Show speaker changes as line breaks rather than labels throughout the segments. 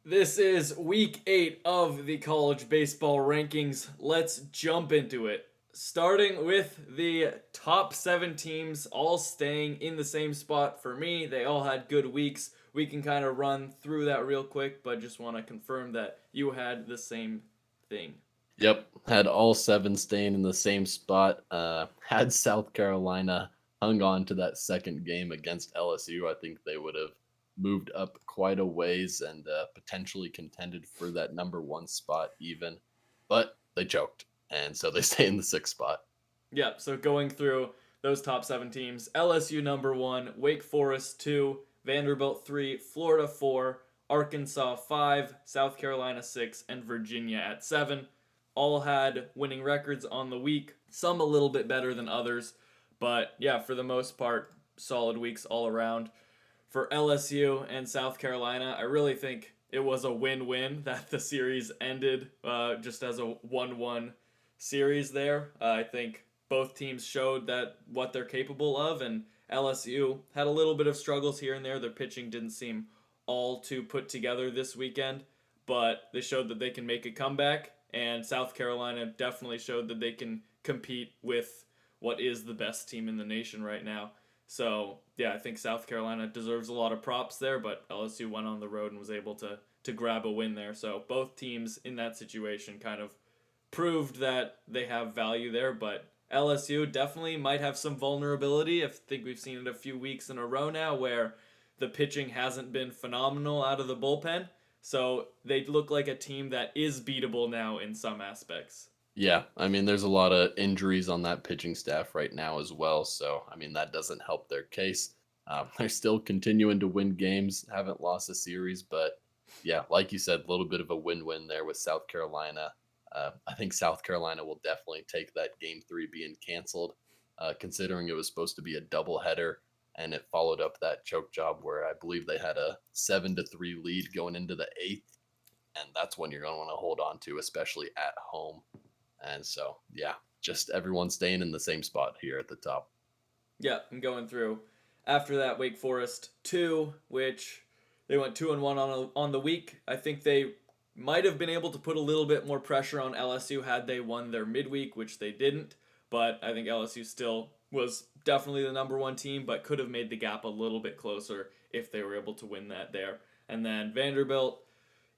This is week 8 of the college baseball rankings. Let's jump into it. Starting with the top 7 teams, all staying in the same spot for me. They all had good weeks. We can kind of run through that real quick, but just want to confirm that you had the same thing.
Yep, had all seven staying in the same spot. Had South Carolina hung on to that second game against LSU, I think they would have moved up quite a ways and potentially contended for that number one spot even. But they choked, and so they stay in the sixth spot.
Yep, so going through those top 7 teams, LSU number 1, Wake Forest 2, Vanderbilt 3, Florida 4, Arkansas 5, South Carolina 6, and Virginia at 7. All had winning records on the week, some a little bit better than others, but yeah, for the most part, solid weeks all around. For LSU and South Carolina, I really think it was a win-win that the series ended just as a 1-1 series there. I think both teams showed that what they're capable of, and LSU had a little bit of struggles here and there. Their pitching didn't seem all too put together this weekend, but they showed that they can make a comeback, and South Carolina definitely showed that they can compete with what is the best team in the nation right now. So yeah, I think South Carolina deserves a lot of props there, but LSU went on the road and was able to grab a win there. So both teams in that situation kind of proved that they have value there, but LSU definitely might have some vulnerability. I think we've seen it a few weeks in a row now where the pitching hasn't been phenomenal out of the bullpen. So they look like a team that is beatable now in some aspects.
Yeah, I mean, there's a lot of injuries on that pitching staff right now as well. So, I mean, that doesn't help their case. They're still continuing to win games, haven't lost a series, but yeah, like you said, a little bit of a win-win there with South Carolina. I think South Carolina will definitely take that game 3 being canceled, considering it was supposed to be a doubleheader, and it followed up that choke job where I believe they had a 7-3 lead going into the eighth, and that's when you're going to want to hold on to, especially at home. And so, yeah, just everyone staying in the same spot here at the top.
Yeah, I'm going through. After that, Wake Forest 2, which they went 2-1 on the week. I think they might have been able to put a little bit more pressure on LSU had they won their midweek, which they didn't. But I think LSU still was definitely the number 1 team, but could have made the gap a little bit closer if they were able to win that there. And then Vanderbilt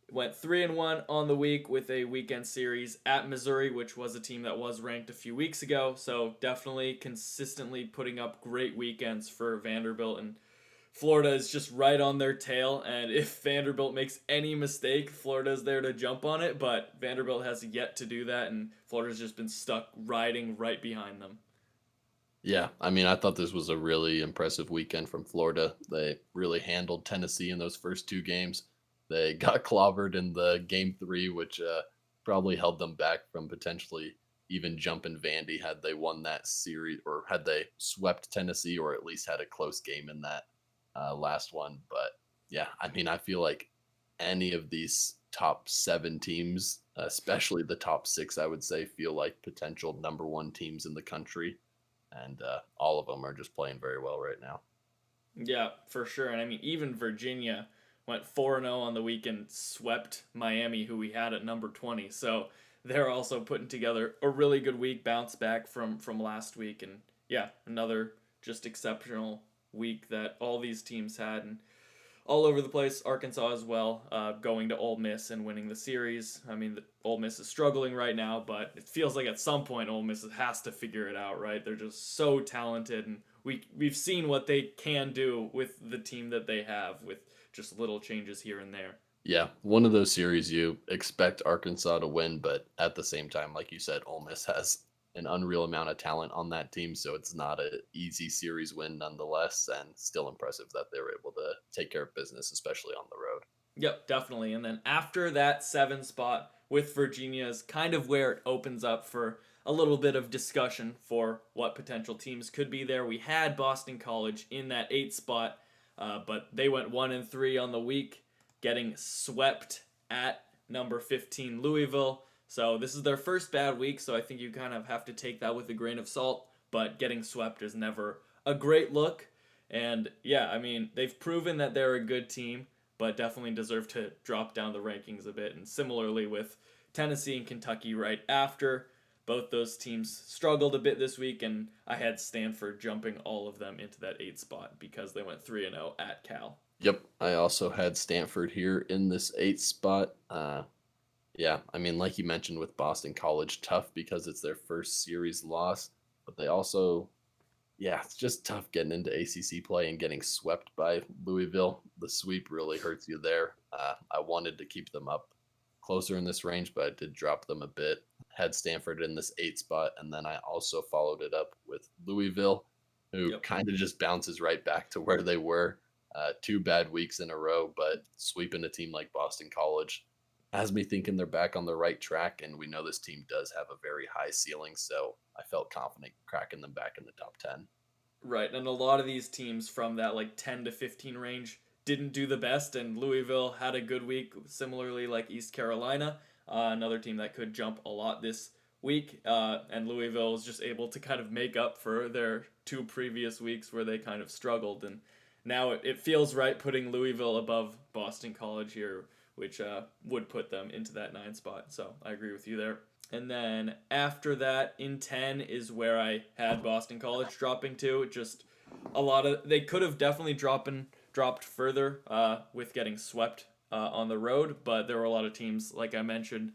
went 3-1 on the week with a weekend series at Missouri, which was a team that was ranked a few weeks ago. So definitely consistently putting up great weekends for Vanderbilt, and Florida is just right on their tail. And if Vanderbilt makes any mistake, Florida's there to jump on it. But Vanderbilt has yet to do that, and Florida's just been stuck riding right behind them.
Yeah, I mean, I thought this was a really impressive weekend from Florida. They really handled Tennessee in those first two games. They got clobbered in the game 3, which probably held them back from potentially even jumping Vandy had they won that series or had they swept Tennessee or at least had a close game in that last one. But yeah, I mean, I feel like any of these top 7 teams, especially the top 6, I would say, feel like potential number one teams in the country, and all of them are just playing very well right now.
Yeah, for sure. And I mean, even Virginia went 4-0 on the week and swept Miami, who we had at number 20. So they're also putting together a really good week, bounce back from last week. And yeah, another just exceptional week that all these teams had. And all over the place. Arkansas as well, going to Ole Miss and winning the series. I mean, Ole Miss is struggling right now, but it feels like at some point Ole Miss has to figure it out, right? They're just so talented, and we've seen what they can do with the team that they have with just little changes here and there.
Yeah, one of those series you expect Arkansas to win, but at the same time, like you said, Ole Miss has an unreal amount of talent on that team, so it's not an easy series win nonetheless, and still impressive that they were able to take care of business, especially on the road.
Yep, definitely. And then after that 7 spot with Virginia is kind of where it opens up for a little bit of discussion for what potential teams could be there. We had Boston College in that 8 spot, but they went 1-3 on the week, getting swept at number 15 Louisville. So this is their first bad week, so I think you kind of have to take that with a grain of salt. But getting swept is never a great look. And yeah, I mean, they've proven that they're a good team, but definitely deserve to drop down the rankings a bit. And similarly with Tennessee and Kentucky right after, both those teams struggled a bit this week, and I had Stanford jumping all of them into that 8 spot because they went 3-0 at Cal.
Yep, I also had Stanford here in this 8th spot. Yeah, I mean, like you mentioned with Boston College, tough because it's their first series loss, but they also, yeah, it's just tough getting into ACC play and getting swept by Louisville. The sweep really hurts you there. I wanted to keep them up closer in this range, but I did drop them a bit. Had Stanford in this 8 spot, and then I also followed it up with Louisville, who
Yep.
kind of just bounces right back to where they were. 2 bad weeks in a row, but sweeping a team like Boston College has me thinking they're back on the right track, and we know this team does have a very high ceiling, so I felt confident cracking them back in the top 10.
Right, and a lot of these teams from that like 10 to 15 range didn't do the best, and Louisville had a good week, similarly like East Carolina, another team that could jump a lot this week, and Louisville was just able to kind of make up for their 2 previous weeks where they kind of struggled, and now it feels right putting Louisville above Boston College here, which would put them into that 9 spot, so I agree with you there. And then after that, in 10 is where I had Boston College dropping to. Just a lot of they could have definitely dropped further with getting swept on the road, but there were a lot of teams like I mentioned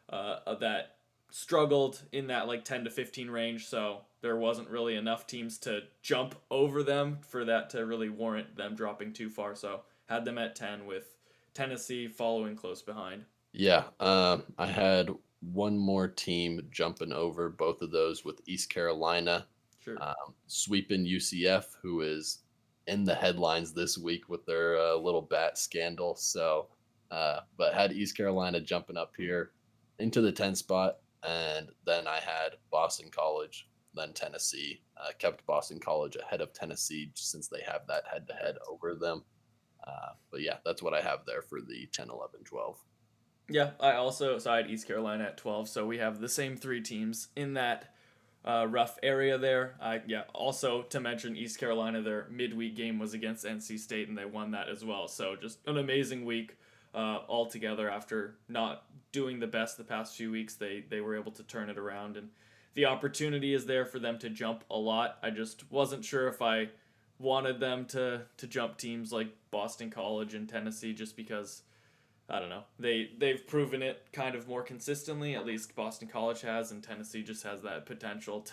that struggled in that like 10 to 15 range. So there wasn't really enough teams to jump over them for that to really warrant them dropping too far. So had them at 10 with Tennessee following close behind.
Yeah, I had one more team jumping over both of those with East Carolina,
Sure.
sweeping UCF, who is in the headlines this week with their little bat scandal. So, but had East Carolina jumping up here into the 10 spot, and then I had Boston College, then Tennessee. Kept Boston College ahead of Tennessee since they have that head to head over them. But yeah, that's what I have there for the 10, 11, 12.
Yeah, I also side East Carolina at 12, so we have the same 3 teams in that rough area there. Yeah, also to mention East Carolina, their midweek game was against NC State, and they won that as well. So just an amazing week altogether. After not doing the best the past few weeks, they were able to turn it around, and the opportunity is there for them to jump a lot. I just wasn't sure if I wanted them to jump teams like Boston College and Tennessee just because I don't know. They've proven it kind of more consistently. At least Boston College has, and Tennessee just has that potential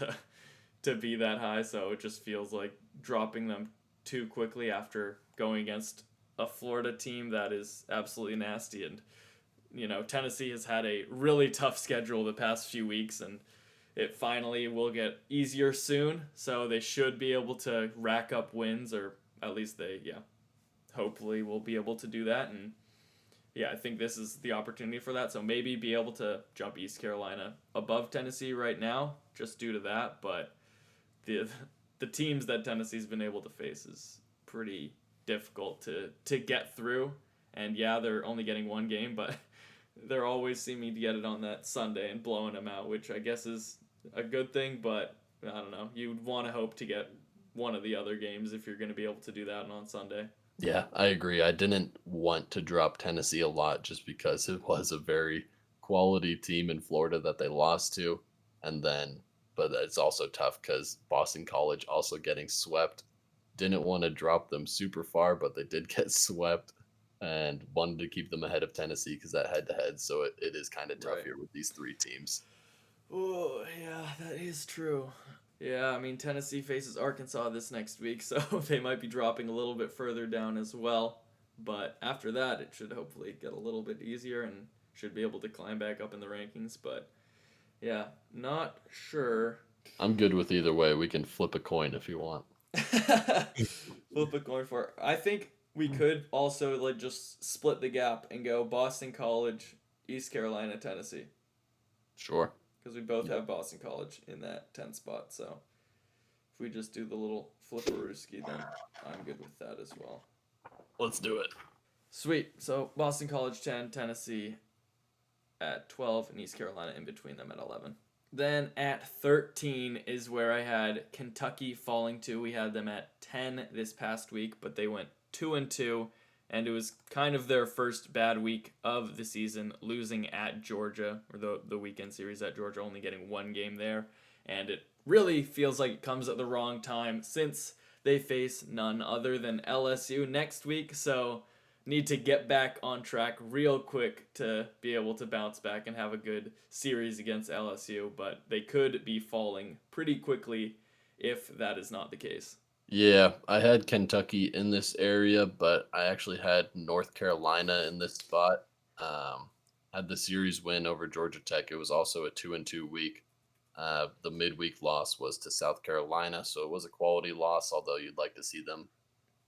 to be that high. So it just feels like dropping them too quickly after going against a Florida team that is absolutely nasty. And Tennessee has had a really tough schedule the past few weeks, and it finally will get easier soon. So they should be able to rack up wins, or at least hopefully will be able to do that. And yeah, I think this is the opportunity for that. So maybe be able to jump East Carolina above Tennessee right now, just due to that. But the the teams that Tennessee's been able to face is pretty difficult to get through. And yeah, they're only getting one game, but they're always seeming to get it on that Sunday and blowing them out, which I guess is a good thing. But I don't know. You'd want to hope to get one of the other games if you're going to be able to do that on Sunday.
Yeah, I agree. I didn't want to drop Tennessee a lot just because it was a very quality team in Florida that they lost to. And then, but it's also tough because Boston College also getting swept. Didn't want to drop them super far, but they did get swept and wanted to keep them ahead of Tennessee because that head to head. So it is kind of tough
Right.
here with these 3 teams.
Oh, yeah, that is true. Yeah, I mean, Tennessee faces Arkansas this next week, so they might be dropping a little bit further down as well. But after that, it should hopefully get a little bit easier and should be able to climb back up in the rankings. But yeah, not sure.
I'm good with either way. We can flip a coin if you want.
Flip a coin for. I think we could also like just split the gap and go Boston College, East Carolina, Tennessee,
Sure.
because we both
Yep.
have Boston College in that 10 spot. So if we just do the little flipperooski, then I'm good with that as well.
Let's do it.
Sweet. So Boston College 10, Tennessee at 12, and East Carolina in between them at 11. Then at 13 is where I had Kentucky falling to. We had them at 10 this past week, but they went 2-2 and it was kind of their first bad week of the season, losing at Georgia, or the weekend series at Georgia, only getting one game there. And it really feels like it comes at the wrong time since they face none other than LSU next week. So need to get back on track real quick to be able to bounce back and have a good series against LSU, but they could be falling pretty quickly if that is not the case.
Yeah, I had Kentucky in this area, but I actually had North Carolina in this spot. Had the series win over Georgia Tech. It was also a 2-2 week. The midweek loss was to South Carolina, so it was a quality loss. Although you'd like to see them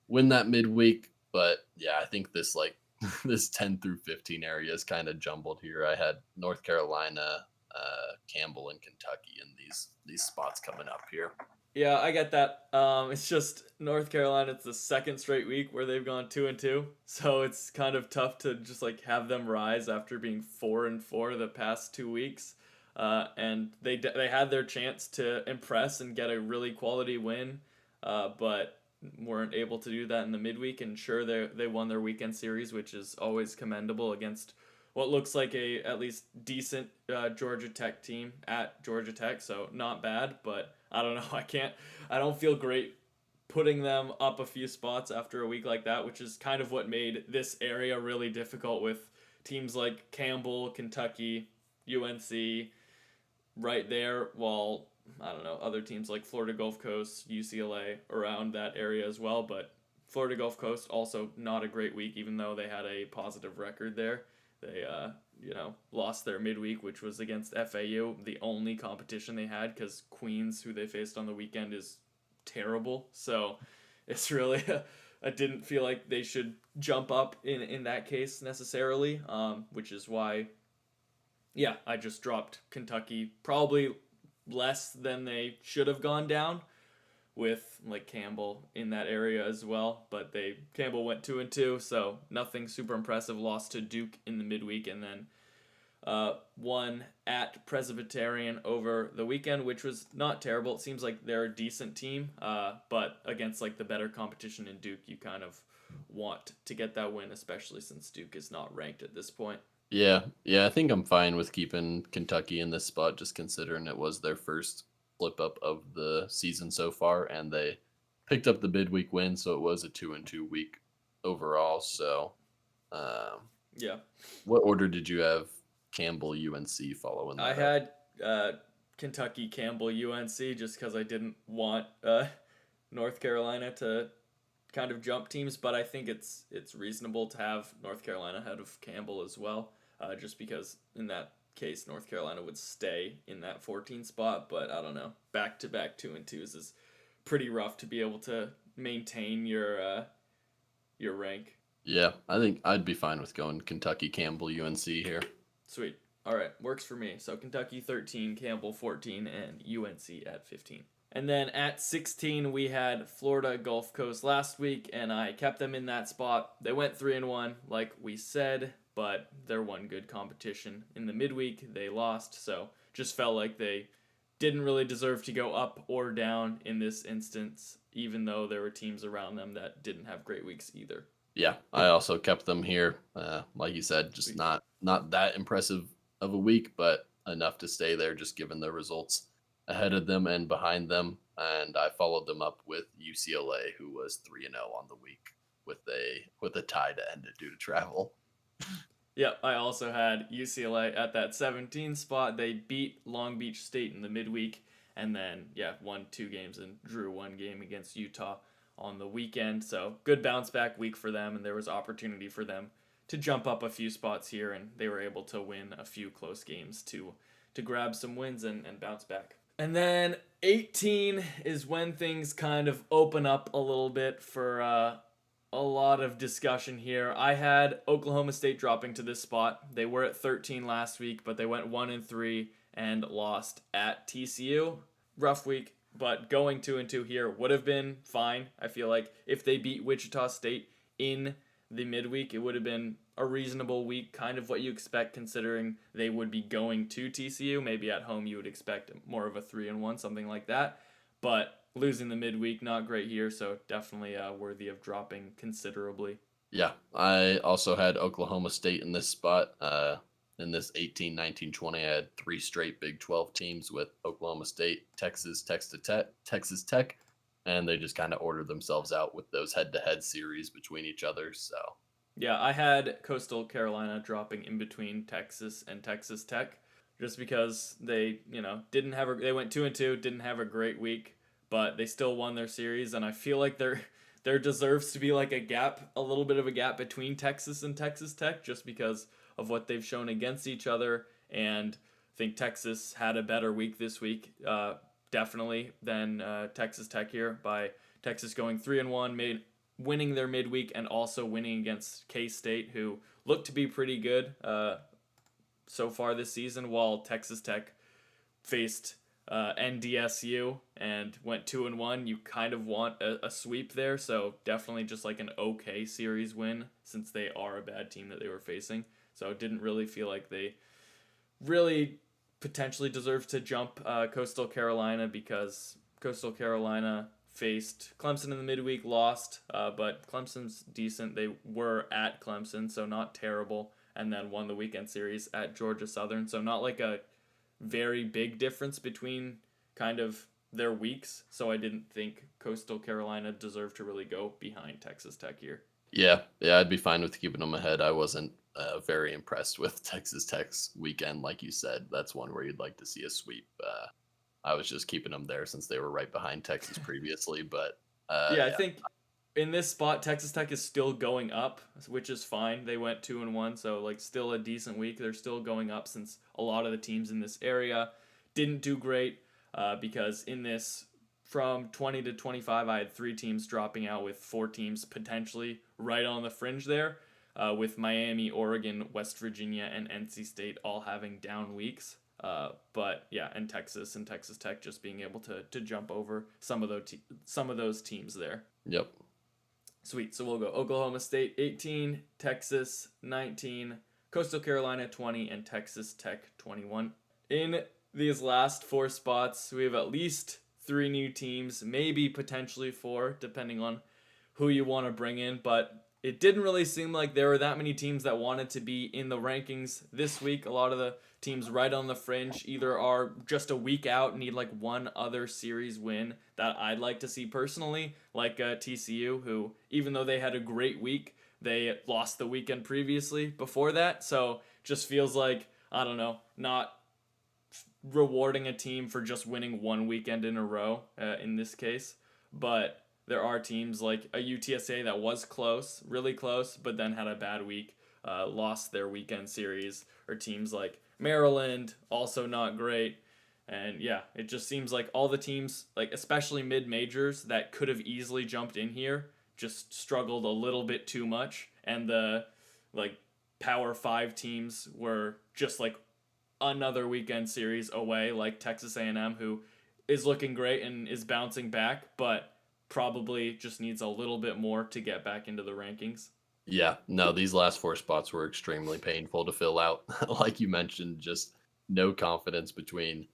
win that midweek, but yeah, I think this this 10 through 15 area is kind of jumbled here. I had North Carolina, Campbell, and Kentucky in these spots coming up here.
Yeah, I get that. It's just North Carolina. It's the second straight week where they've gone 2-2, so it's kind of tough to just like have them rise after being 4-4 the past 2 weeks. And they had their chance to impress and get a really quality win, but weren't able to do that in the midweek. And sure, they won their weekend series, which is always commendable against what looks like a at least decent Georgia Tech team at Georgia Tech. So not bad, but I don't know. I don't feel great putting them up a few spots after a week like that, which is kind of what made this area really difficult with teams like Campbell, Kentucky, UNC right there, while I don't know, other teams like Florida Gulf Coast, UCLA around that area as well. But Florida Gulf Coast also not a great week, even though they had a positive record there. They lost their midweek, which was against FAU, the only competition they had, because Queens, who they faced on the weekend, is terrible. So it's really I didn't feel like they should jump up in that case necessarily, which is why yeah, I just dropped Kentucky probably less than they should have gone down with like Campbell in that area as well. But Campbell went 2-2, so nothing super impressive. Lost to Duke in the midweek, and then won at Presbyterian over the weekend, which was not terrible. It seems like they're a decent team, but against like the better competition in Duke, you kind of want to get that win, especially since Duke is not ranked at this point.
Yeah, I think I'm fine with keeping Kentucky in this spot, just considering it was their first flip up of the season so far, and they picked up the midweek win, so it was a 2-2 week overall. So, um,
Yeah.
what order did you have Campbell UNC following
I
that up?
had Kentucky, Campbell, UNC just because I didn't want North Carolina to kind of jump teams, but I think it's reasonable to have North Carolina ahead of Campbell as well, just because in that case North Carolina would stay in that 14 spot. But I don't know, back to back 2-2s is pretty rough to be able to maintain your rank.
Yeah, I think I'd be fine with going Kentucky, Campbell, UNC here.
Sweet. All right, works for me. So Kentucky 13, Campbell 14, and UNC at 15. And then at 16, we had Florida Gulf Coast last week, and I kept them in that spot. They went 3-1, like we said, but their one good competition in the midweek, they lost. So just felt like they didn't really deserve to go up or down in this instance, even though there were teams around them that didn't have great weeks either.
Yeah, I also kept them here. Like you said, just
Sweet.
not that impressive of a week, but enough to stay there, just given the results ahead of them and behind them. And I followed them up with UCLA, who was 3-0 on the week with a tie to end it due to travel.
Yep, I also had UCLA at that 17 spot. They beat Long Beach State in the midweek, and then yeah, won 2 games and drew 1 game against Utah on the weekend. So good bounce back week for them, and there was opportunity for them to jump up a few spots here, and they were able to win a few close games to grab some wins and bounce back. And then 18 is when things kind of open up a little bit for a lot of discussion here. I had Oklahoma State dropping to this spot. They were at 13 last week, but they went 1-3 and lost at TCU. Rough week, but going 2-2 here would have been fine. I feel like if they beat Wichita State in the midweek, it would have been a reasonable week, kind of what you expect considering they would be going to TCU. Maybe at home you would expect more of a 3-1, something like that. But losing the midweek, not great here, so definitely worthy of dropping considerably.
Yeah, I also had Oklahoma State in this spot. In this 18, 19, 20, I had three straight Big 12 teams with Oklahoma State, Texas Tech, and they just kind of ordered themselves out with those head-to-head series between each other. So
Yeah, I had Coastal Carolina dropping in between Texas and Texas Tech, just because they, didn't have they went 2-2, didn't have a great week, but they still won their series, and I feel like there deserves to be like a little bit of a gap between Texas and Texas Tech, just because of what they've shown against each other, and I think Texas had a better week this week, definitely than Texas Tech here by Texas going 3-1, made winning their midweek and also winning against K State, who looked to be pretty good so far this season, while Texas Tech faced NDSU and went 2-1. You kind of want a sweep there, so definitely just like an okay series win since they are a bad team that they were facing. So it didn't really feel like they really potentially deserved to jump Coastal Carolina, because Coastal Carolina faced Clemson in the midweek, lost, but Clemson's decent. They were at Clemson, so not terrible, and then won the weekend series at Georgia Southern. So not like a very big difference between kind of their weeks. So I didn't think Coastal Carolina deserved to really go behind Texas Tech here.
yeah, I'd be fine with keeping them ahead. I wasn't very impressed with Texas Tech's weekend, like you said. That's one where you'd like to see a sweep. I was just keeping them there since they were right behind Texas previously, but
Yeah, I
yeah,
think in this spot Texas Tech is still going up, which is fine. They went 2-1, so like still a decent week. They're still going up since a lot of the teams in this area didn't do great, because in this from 20 to 25, I had three teams dropping out with four teams potentially right on the fringe there, with Miami, Oregon, West Virginia, and NC State all having down weeks. But yeah, and Texas Tech just being able to jump over some of those teams there.
yep.
Sweet. So we'll go Oklahoma State 18, Texas 19, Coastal Carolina 20, and Texas Tech 21. In these last four spots, we have at least three new teams, maybe potentially four, depending on who you want to bring in. But it didn't really seem like there were that many teams that wanted to be in the rankings this week. A lot of the teams right on the fringe either are just a week out, need like one other series win that I'd like to see personally, like TCU, who, even though they had a great week, they lost the weekend previously before that. So just feels like, I don't know, not rewarding a team for just winning one weekend in a row in this case. But there are teams like a UTSA that was close, really close, but then had a bad week, lost their weekend series, or teams like Maryland, also not great. And yeah, it just seems like all the teams, like especially mid majors, that could have easily jumped in here, just struggled a little bit too much. And the like Power Five teams were just like another weekend series away, like Texas A&M, who is looking great and is bouncing back, but probably just needs a little bit more to get back into the rankings.
Yeah, no, these last four spots were extremely painful to fill out. Like you mentioned, just no confidence between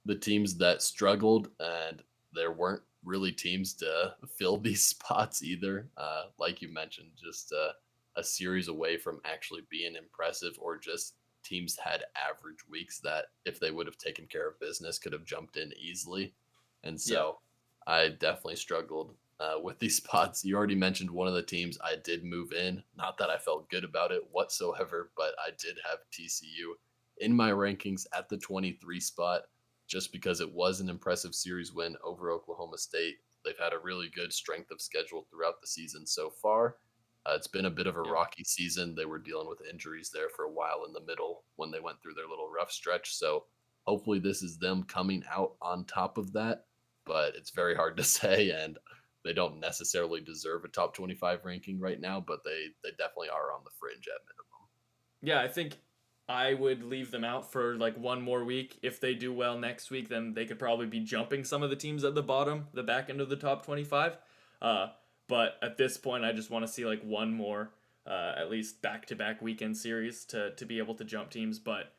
the teams that struggled, and there weren't really teams to fill these spots either. Like you mentioned, just a series away from actually being impressive, or just teams had average weeks that, if they would have taken care of business, could have jumped in easily. And
Yeah.
so I definitely struggled with these spots. You already mentioned one of the teams I did move in. Not that I felt good about it whatsoever, but I did have TCU in my rankings at the 23 spot just because it was an impressive series win over Oklahoma State. They've had a really good strength of schedule throughout the season so far. It's been a bit of a
Yep.
rocky season. They were dealing with injuries there for a while in the middle when they went through their little rough stretch. So hopefully, this is them coming out on top of that, but it's very hard to say. And they don't necessarily deserve a top 25 ranking right now, but they definitely are on the fringe at minimum.
Yeah, I think I would leave them out for like one more week. If they do well next week, then they could probably be jumping some of the teams at the bottom, the back end of the top 25. Uh, but at this point, I just want to see like one more, at least back to back weekend series to be able to jump teams. But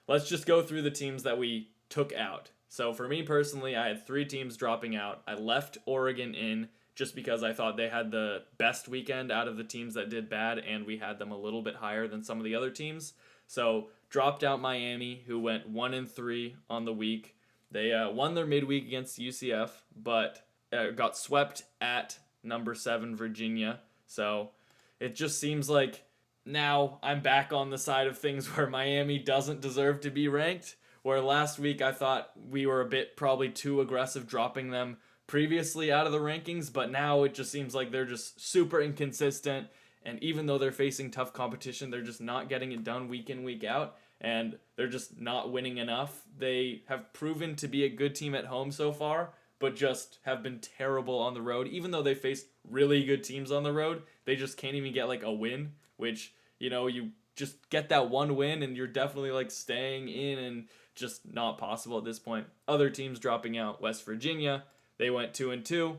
let's just go through the teams that we took out. So for me personally, I had three teams dropping out. I left Oregon in just because I thought they had the best weekend out of the teams that did bad, and we had them a little bit higher than some of the other teams. So dropped out Miami, who went 1-3 on the week. They won their midweek against UCF, but got swept at number 7 Virginia. So it just seems like now I'm back on the side of things where Miami doesn't deserve to be ranked. Where last week I thought we were a bit probably too aggressive dropping them previously out of the rankings, but now it just seems like they're just super inconsistent. And even though they're facing tough competition, they're just not getting it done week in, week out. And they're just not winning enough. They have proven to be a good team at home so far, but just have been terrible on the road. Even though they faced really good teams on the road, they just can't even get like a win, which, you just get that one win and you're definitely like staying in, and just not possible at this point. Other teams dropping out. West Virginia, they went 2-2.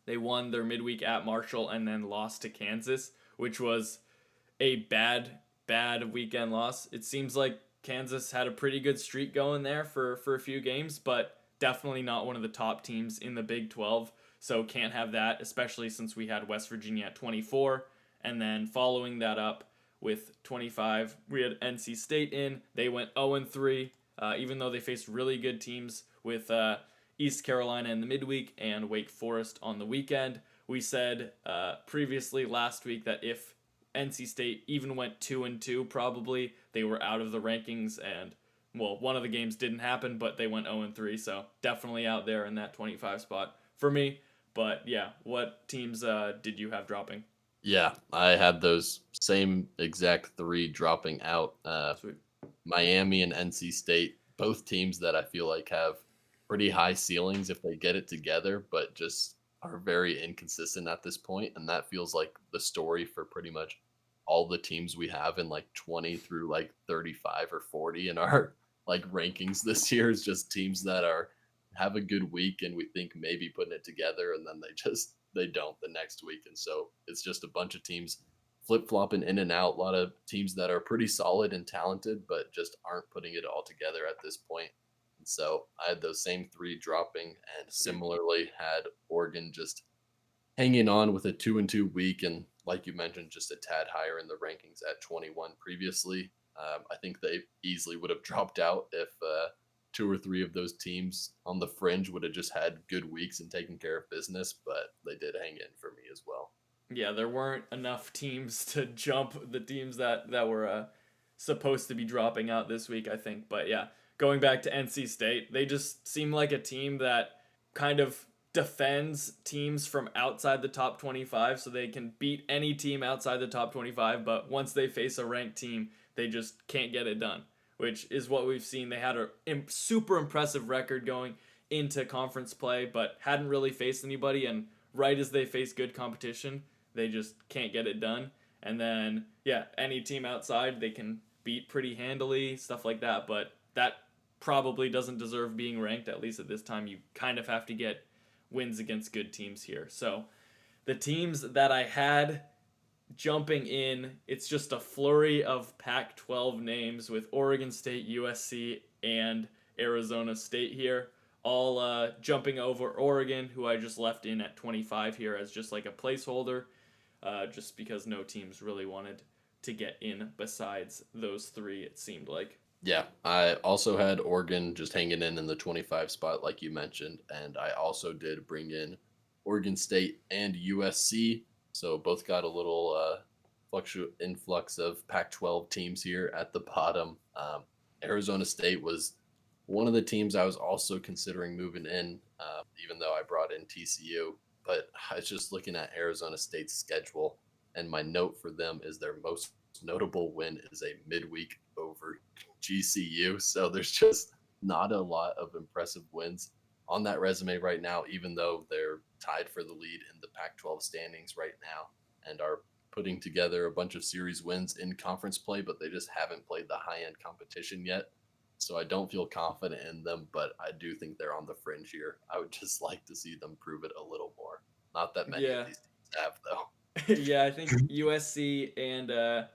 They won their midweek at Marshall and then lost to Kansas, which was a bad weekend loss. It seems like Kansas had a pretty good streak going there for a few games, but definitely not one of the top teams in the Big 12. So can't have that, especially since we had West Virginia at 24. And then following that up with 25, we had NC State in. They went 0-3, even though they faced really good teams with East Carolina in the midweek and Wake Forest on the weekend. We said previously last week that if NC State even went 2-2, probably they were out of the rankings, and well, one of the games didn't happen, but they went 0-3, so definitely out there in that 25 spot for me. But yeah, what teams did you have dropping?
Yeah, I had those same exact three dropping out.
Sweet.
Miami and NC State, both teams that I feel like have pretty high ceilings if they get it together, but just are very inconsistent at this point. And that feels like the story for pretty much all the teams we have in like 20 through like 35 or 40 in our like rankings this year, is just teams that are have a good week and we think maybe putting it together, and then they don't the next week. And so it's just a bunch of teams flip flopping in and out. A lot of teams that are pretty solid and talented, but just aren't putting it all together at this point. And so I had those same three dropping, and
Sweet.
similarly had Oregon just hanging on with a 2-2 week, and like you mentioned, just a tad higher in the rankings at 21 previously. I think they easily would have dropped out if two or three of those teams on the fringe would have just had good weeks and taken care of business, but they did hang in for me as well.
Yeah, there weren't enough teams to jump the teams that were supposed to be dropping out this week, I think. But yeah, going back to NC State, they just seem like a team that kind of defends teams from outside the top 25, so they can beat any team outside the top 25, but once they face a ranked team, they just can't get it done, which is what we've seen. They had a super impressive record going into conference play, but hadn't really faced anybody, and right as they face good competition, they just can't get it done. And then, yeah, any team outside they can beat pretty handily, stuff like that. But that probably doesn't deserve being ranked, at least at this time. You kind of have to get wins against good teams here. So the teams that I had jumping in, it's just a flurry of Pac 12 names with Oregon State, USC, and Arizona State here. All jumping over Oregon, who I just left in at 25 here as just like a placeholder, just because no teams really wanted to get in besides those three, it seemed like.
Yeah, I also had Oregon just hanging in the 25 spot, like you mentioned, and I also did bring in Oregon State and USC. So both got a little influx of Pac-12 teams here at the bottom. Arizona State was one of the teams I was also considering moving in, even though I brought in TCU. But I was just looking at Arizona State's schedule, and my note for them is their most notable win is a midweek over GCU. So there's just not a lot of impressive wins on that resume right now, even though they're tied for the lead in the Pac 12 standings right now and are putting together a bunch of series wins in conference play, but they just haven't played the high end competition yet. So I don't feel confident in them, but I do think they're on the fringe here. I would just like to see them prove it a little more. Not that many of
Yeah.
these teams have, though.
Yeah, I think USC and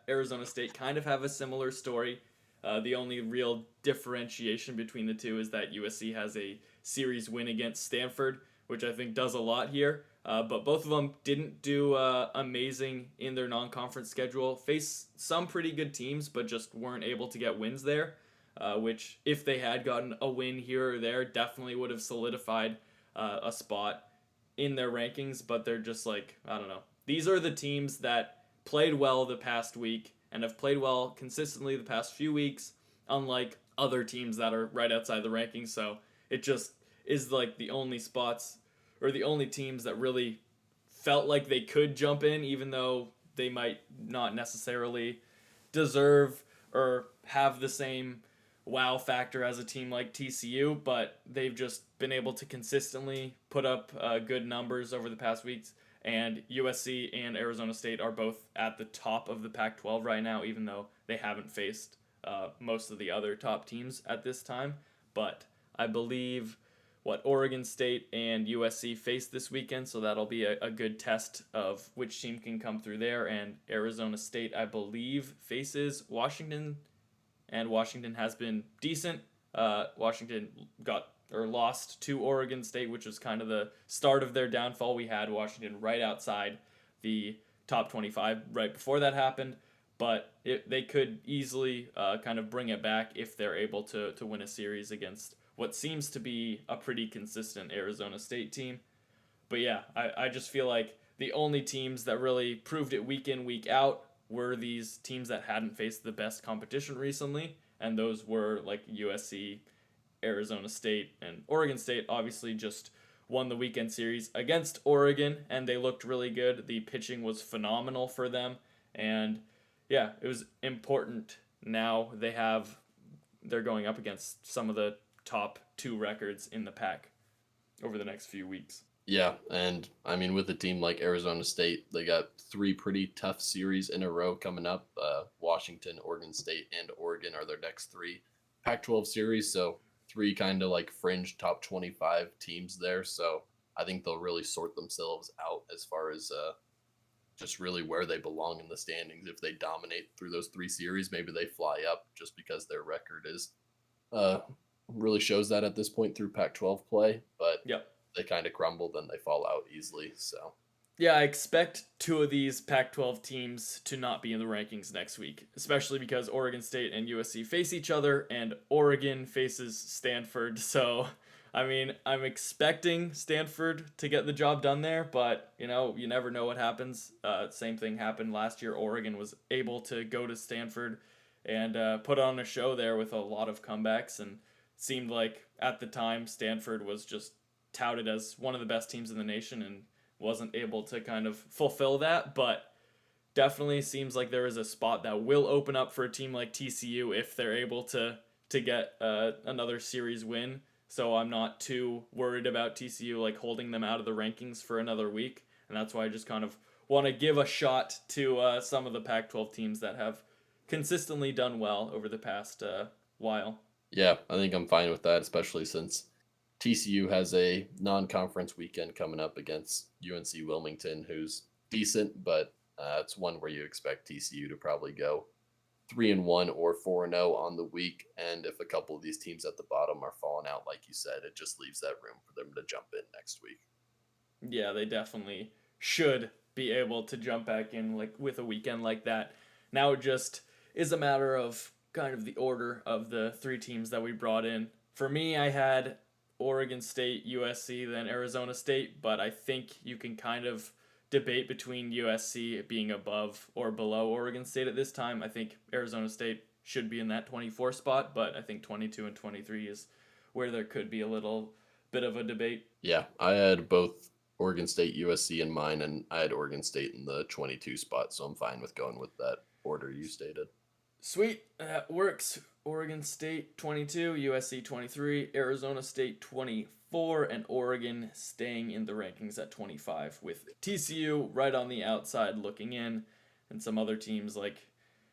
Arizona State kind of have a similar story. The only real differentiation between the two is that USC has a series win against Stanford, which I think does a lot here. But both of them didn't do amazing in their non-conference schedule. Faced some pretty good teams, but just weren't able to get wins there. Which, if they had gotten a win here or there, definitely would have solidified a spot in their rankings. But they're just like, I don't know. These are the teams that played well the past week and have played well consistently the past few weeks, unlike other teams that are right outside the rankings. So it just is like the only spots or the only teams that really felt like they could jump in, even though they might not necessarily deserve or have the same wow factor as a team like TCU, but they've just been able to consistently put up good numbers over the past weeks. And USC and Arizona State are both at the top of the Pac 12 right now, even though they haven't faced most of the other top teams at this time. But I believe what Oregon State and USC face this weekend, so that'll be a good test of which team can come through there. And Arizona State, I believe, faces Washington, and Washington has been decent. Washington got or lost to Oregon State, which was kind of the start of their downfall. We had Washington right outside the top 25 right before that happened, but they could easily kind of bring it back if they're able to win a series against what seems to be a pretty consistent Arizona State team. But yeah, I just feel like the only teams that really proved it week in, week out were these teams that hadn't faced the best competition recently, and those were like USC, Arizona State, and Oregon State. Obviously, just won the weekend series against Oregon, and they looked really good. The pitching was phenomenal for them, and yeah, it was important. Now they're going up against some of the top two records in the pack over the next few weeks.
Yeah, and I mean, with a team like Arizona State, they got three pretty tough series in a row coming up. Washington, Oregon State, and Oregon are their next three Pac-12 series. So three kind of like fringe top 25 teams there. So I think they'll really sort themselves out as far as just really where they belong in the standings. If they dominate through those three series, maybe they fly up just because their record is uh, really shows that at this point through Pac-12 play. But
Yep.
they kind of crumble, then they fall out easily. So
Yeah, I expect two of these Pac 12 teams to not be in the rankings next week, especially because Oregon State and USC face each other and Oregon faces Stanford. So, I mean, I'm expecting Stanford to get the job done there, but, you never know what happens. Same thing happened last year. Oregon was able to go to Stanford and put on a show there with a lot of comebacks, and seemed like at the time Stanford was just touted as one of the best teams in the nation and wasn't able to kind of fulfill that, but definitely seems like there is a spot that will open up for a team like TCU if they're able to get another series win. So I'm not too worried about TCU like holding them out of the rankings for another week, and that's why I just kind of want to give a shot to some of the Pac-12 teams that have consistently done well over the past while.
yeah, I think I'm fine with that, especially since TCU has a non-conference weekend coming up against UNC Wilmington, who's decent, but it's one where you expect TCU to probably go 3-1 or 4-0 on the week. And if a couple of these teams at the bottom are falling out, like you said, it just leaves that room for them to jump in next week.
Yeah, they definitely should be able to jump back in like with a weekend like that. Now it just is a matter of kind of the order of the three teams that we brought in. For me, I had Oregon State, USC, then Arizona State, but I think you can kind of debate between USC being above or below Oregon State at this time. I think Arizona State should be in that 24 spot, but I think 22 and 23 is where there could be a little bit of a debate.
Yeah, I had both Oregon State, USC in mine, and I had Oregon State in the 22 spot, so I'm fine with going with that order you stated.
Sweet, that works. Oregon State 22, USC 23, Arizona State 24, and Oregon staying in the rankings at 25, with TCU right on the outside looking in, and some other teams like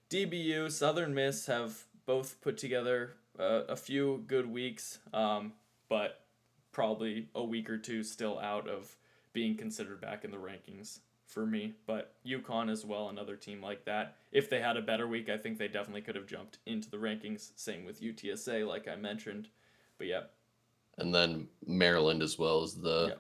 DBU, Southern Miss have both put together a few good weeks, but probably a week or two still out of being considered back in the rankings for me. But UConn as well, another team like that. If they had a better week, I think they definitely could have jumped into the rankings. Same with UTSA, like I mentioned. But yeah.
And then Maryland as well as the
Yeah.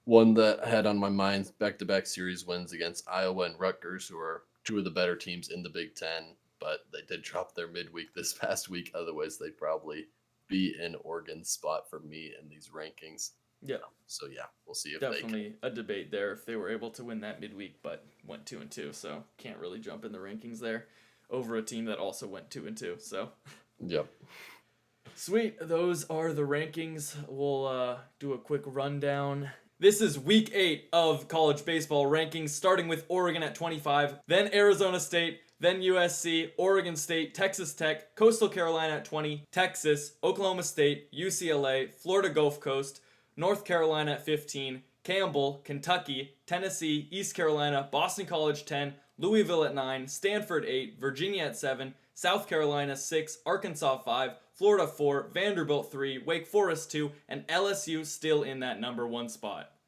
One that I had on my mind, back-to-back series wins against Iowa and Rutgers, who are two of the better teams in the Big Ten, but they did drop their midweek this past week. Otherwise, they'd probably be in Oregon's spot for me in these rankings.
Yeah,
So yeah, we'll see if they can.
definitely a debate there if they were able to win that midweek, but went 2-2, so can't really jump in the rankings there over a team that also went 2-2. So
Yep.
sweet, those are the rankings. We'll do a quick rundown. This is week 8 of college baseball rankings, starting with Oregon at 25, then Arizona State, then USC, Oregon State, Texas Tech, Coastal Carolina at 20, Texas, Oklahoma State, UCLA, Florida Gulf Coast, North Carolina at 15, Campbell, Kentucky, Tennessee, East Carolina, Boston College 10, Louisville at 9, Stanford 8, Virginia at 7, South Carolina 6, Arkansas 5, Florida 4, Vanderbilt 3, Wake Forest 2, and LSU still in that number 1 spot.